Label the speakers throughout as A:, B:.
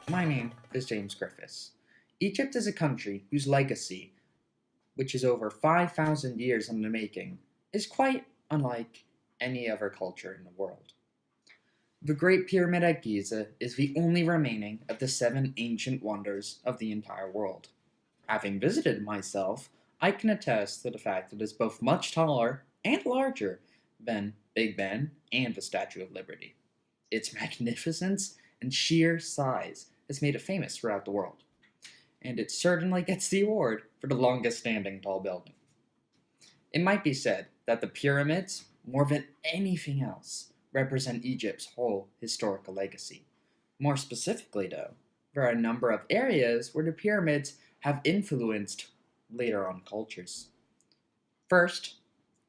A: My name is James Griffiths. Egypt is a country whose legacy, which is over 5,000 years in the making, is quite unlike any other culture in the world. The Great Pyramid at Giza is the only remaining of the seven ancient wonders of the entire world. Having visited myself, I can attest to the fact that it is both much taller and larger than Big Ben and the Statue of Liberty. Its magnificence and sheer size has made it famous throughout the world, and it certainly gets the award for the longest standing tall building. It might be said that the pyramids, more than anything else, represent Egypt's whole historical legacy. More specifically, though, there are a number of areas where the pyramids have influenced later on cultures. First,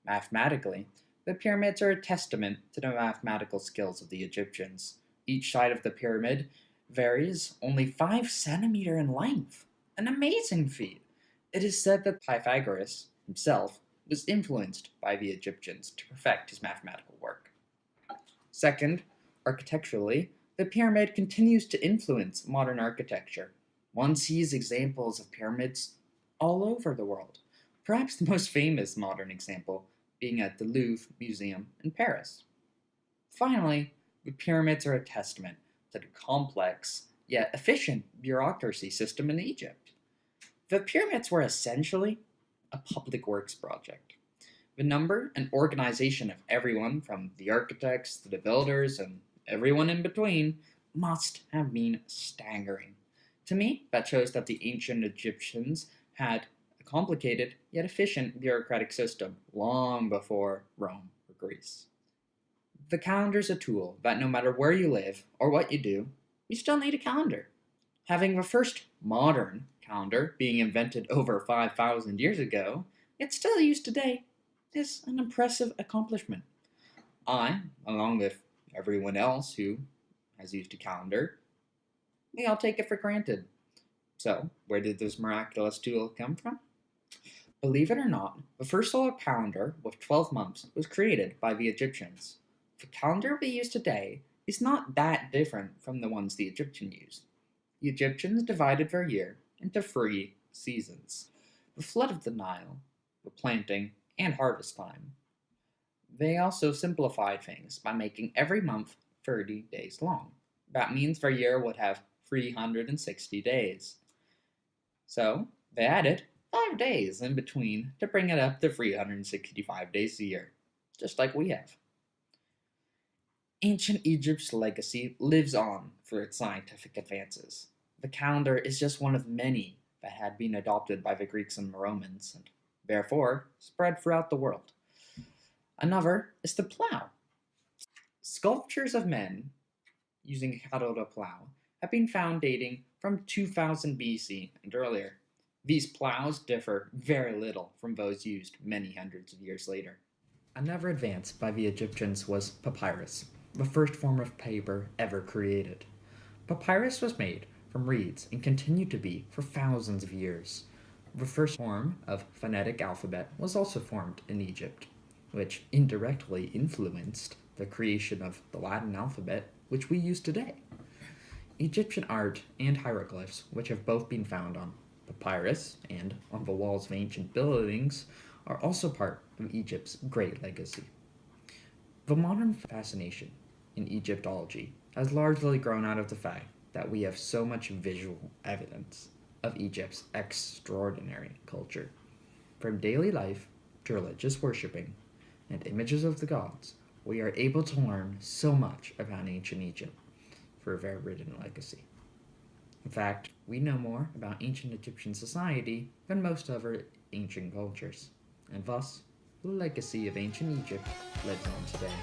A: mathematically, the pyramids are a testament to the mathematical skills of the Egyptians. Each side of the pyramid varies only 5 centimeters in length. An amazing feat. It is said that Pythagoras himself was influenced by the Egyptians to perfect his mathematical work. Second, architecturally, the pyramid continues to influence modern architecture. One sees examples of pyramids all over the world, perhaps the most famous modern example being at the Louvre Museum in Paris. Finally, the pyramids are a testament to the complex yet efficient bureaucracy system in Egypt. The pyramids were essentially a public works project. The number and organization of everyone, from the architects to the builders and everyone in between, must have been staggering. To me, that shows that the ancient Egyptians had a complicated yet efficient bureaucratic system long before Rome or Greece. The calendar is a tool that no matter where you live or what you do, you still need a calendar. Having the first modern calendar being invented over 5,000 years ago, yet still used today, is an impressive accomplishment. I, along with everyone else who has used a calendar, we all take it for granted. So, where did this miraculous tool come from? Believe it or not, the first solar calendar with 12 months was created by the Egyptians. The calendar we use today is not that different from the ones the Egyptians used. The Egyptians divided their year into 3 seasons: the flood of the Nile, the planting, and harvest time. They also simplified things by making every month 30 days long. That means their year would have 360 days. So they added 5 days in between to bring it up to 365 days a year, just like we have. Ancient Egypt's legacy lives on for its scientific advances. The calendar is just one of many that had been adopted by the Greeks and Romans, and therefore spread throughout the world. Another is the plow. Sculptures of men using a cattle to plow have been found dating from 2000 BC and earlier. These plows differ very little from those used many hundreds of years later. Another advance by the Egyptians was papyrus, the first form of paper ever created. Papyrus was made from reeds and continued to be for thousands of years. The first form of phonetic alphabet was also formed in Egypt, which indirectly influenced the creation of the Latin alphabet, which we use today. Egyptian art and hieroglyphs, which have both been found on papyrus and on the walls of ancient buildings, are also part of Egypt's great legacy. The modern fascination in Egyptology has largely grown out of the fact that we have so much visual evidence of Egypt's extraordinary culture. From daily life to religious worshipping and images of the gods, we are able to learn so much about ancient Egypt through their written legacy. In fact, we know more about ancient Egyptian society than most other ancient cultures, and thus, the legacy of ancient Egypt lives on today.